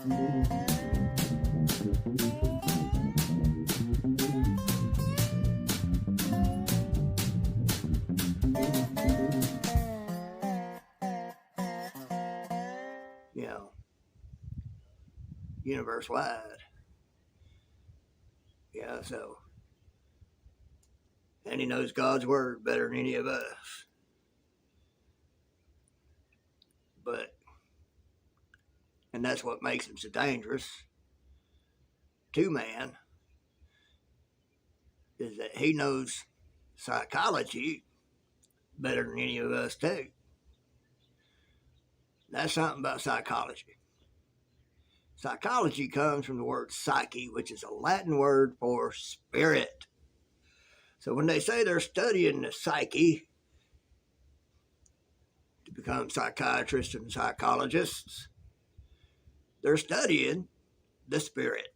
You know, universe wide. Yeah, so, and he knows God's word better than any of us. But, and that's what makes him so dangerous to man, is that he knows psychology better than any of us too. That's something about psychology. Psychology comes from the word psyche, which is a Latin word for spirit. So when they say they're studying the psyche to become psychiatrists and psychologists, they're studying the spirit.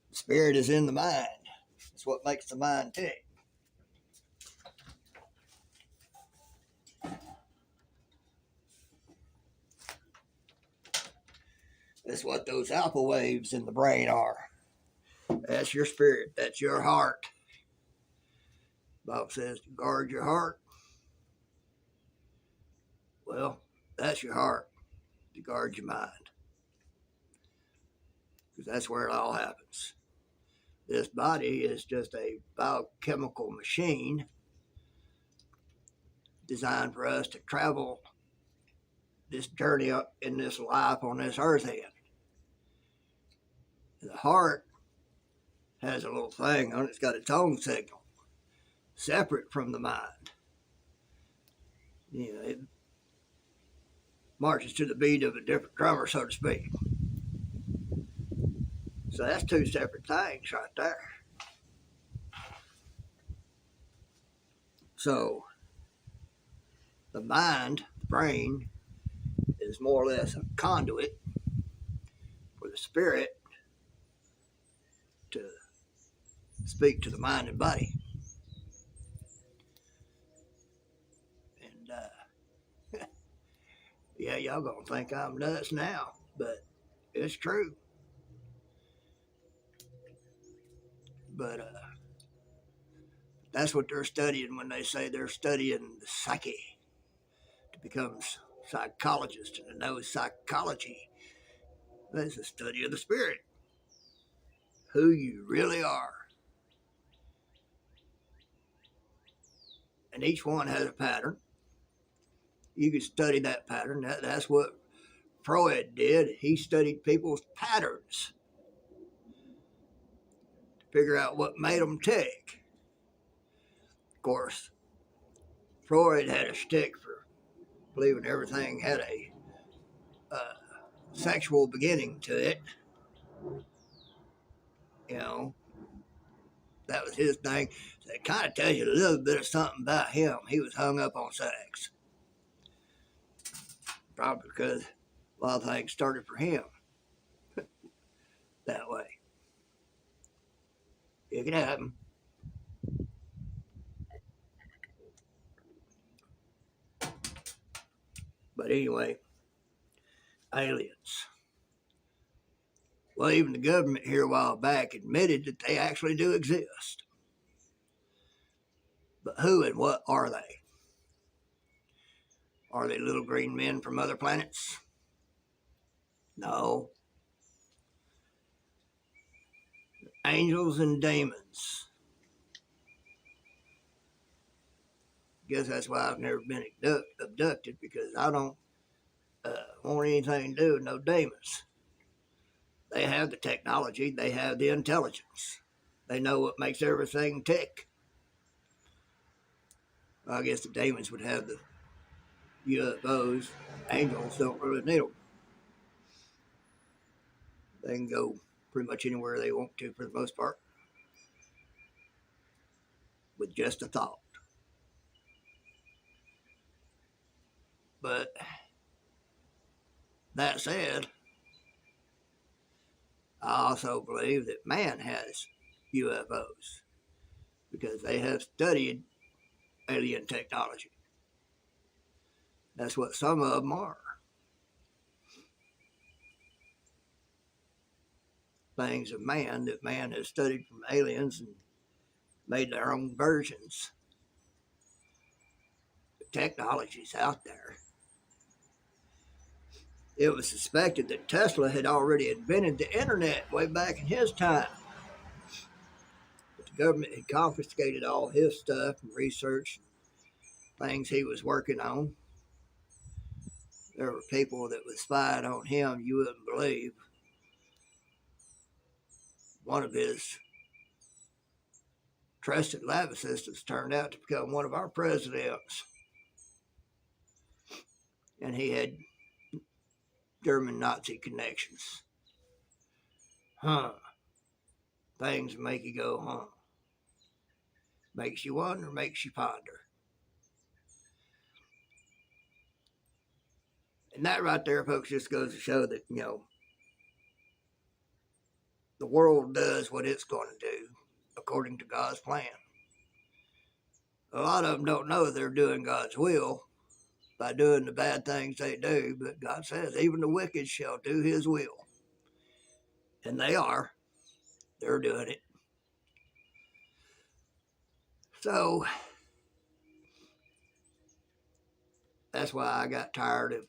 The spirit is in the mind. It's what makes the mind tick. That's what those alpha waves in the brain are. That's your spirit. That's your heart. Bob says to guard your heart. Well, that's your heart to guard your mind. Because that's where it all happens. This body is just a biochemical machine designed for us to travel this journey up in this life on this earth end. The heart has a little thing on it. It's got its own signal, separate from the mind. You know, it marches to the beat of a different drummer, so to speak. So that's two separate things right there. So the mind, the brain, is more or less a conduit for the spirit to speak to the mind and body. And yeah, y'all gonna think I'm nuts now, but it's true. But that's what they're studying when they say they're studying the psyche to become psychologists and to know psychology. That's the study of the spirit, who you really are. And each one has a pattern. You can study that pattern. That's what Freud did. He studied people's patterns to figure out what made them tick. Of course, Freud had a stick for believing everything had a sexual beginning to it. You know, that was his thing. So it kind of tells you a little bit of something about him. He was hung up on sex. Probably because a lot of things started for him that way. It can happen. But anyway, aliens. Well, even the government here a while back admitted that they actually do exist. But who and what are they? Are they little green men from other planets? No. Angels and demons. Guess that's why I've never been abducted, because I don't want anything to do with no demons. They have the technology. They have the intelligence. They know what makes everything tick. Well, I guess the demons would have the UFOs. Angels don't really need them. They can go pretty much anywhere they want to for the most part with just a thought. But that said, I also believe that man has UFOs because they have studied alien technology. That's what some of them are. things of man that man has studied from aliens and made their own versions. The technology's out there. It was suspected that Tesla had already invented the internet way back in his time. But the government had confiscated all his stuff and research, things he was working on. There were people that was spying on him you wouldn't believe. One of his trusted lab assistants turned out to become one of our presidents. And he had German Nazi connections. Huh. Things make you go, huh. Makes you wonder, makes you ponder. And that right there, folks, just goes to show that, the world does what it's going to do according to God's plan. A lot of them don't know they're doing God's will by doing the bad things they do, but God says even the wicked shall do his will. And they are. They're doing it. So that's why I got tired of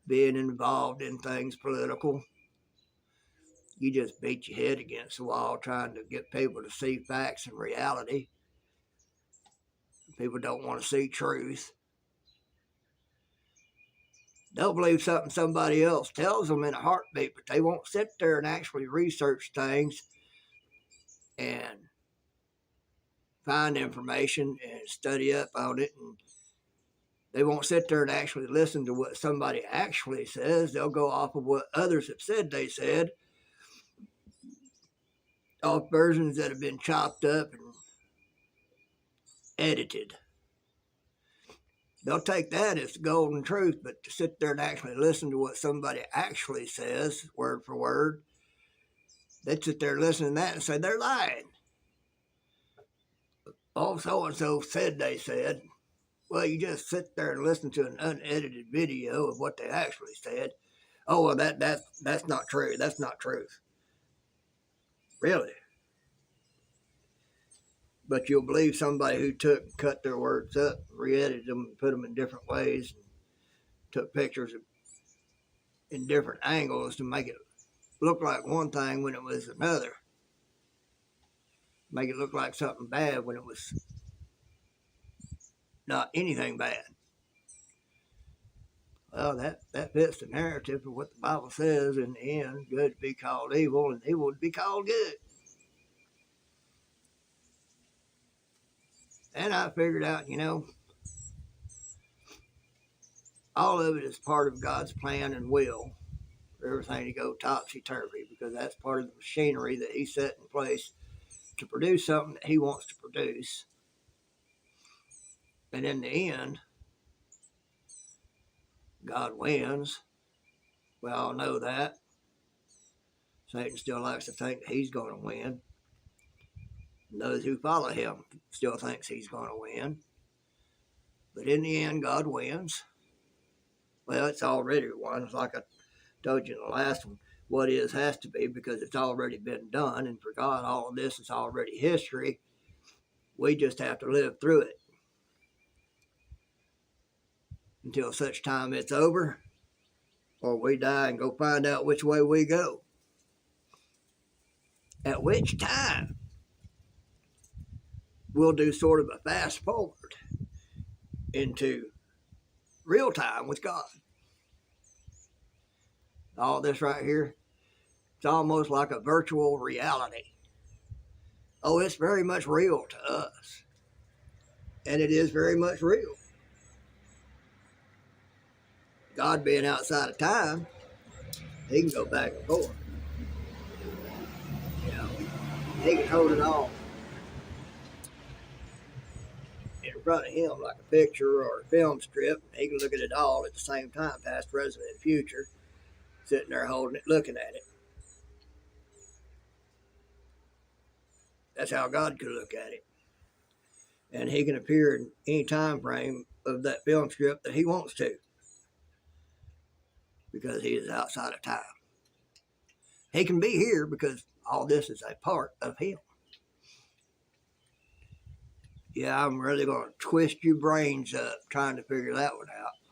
being involved in things political. You just beat your head against the wall trying to get people to see facts and reality. People don't want to see truth. They'll believe something somebody else tells them in a heartbeat, but they won't sit there and actually research things and find information and study up on it. And they won't sit there and actually listen to what somebody actually says. They'll go off of what others have said they said, off versions that have been chopped up and edited. They'll take that as the golden truth, but to sit there and actually listen to what somebody actually says, word for word, they'd sit there listening to that and say they're lying. Oh, so-and-so said they said. Well, you just sit there and listen to an unedited video of what they actually said. Oh, well, that's not true. That's not truth. Really? But you'll believe somebody who cut their words up, re-edited them, and put them in different ways, and took pictures in different angles to make it look like one thing when it was another. Make it look like something bad when it was not anything bad. Well, that fits the narrative of what the Bible says in the end. Good to be called evil, and evil to be called good. And I figured out, all of it is part of God's plan and will for everything to go topsy-turvy, because that's part of the machinery that he set in place to produce something that he wants to produce. And in the end, God wins. We all know that. Satan still likes to think that he's going to win. And those who follow him still thinks he's going to win. But in the end, God wins. Well, it's already won. It's like I told you in the last one. What is has to be, because it's already been done. And for God, all of this is already history. We just have to live through it until such time it's over, or we die and go find out which way we go. At which time, we'll do sort of a fast forward into real time with God. All this right here, it's almost like a virtual reality. Oh, it's very much real to us. And it is very much real. God being outside of time, he can go back and forth. He can hold it all in front of him like a picture or a film strip. He can look at it all at the same time, past, present, and future, sitting there holding it, looking at it. That's how God could look at it. And he can appear in any time frame of that film strip that he wants to, because he is outside of time. He can be here because all this is a part of him. Yeah, I'm really going to twist your brains up trying to figure that one out.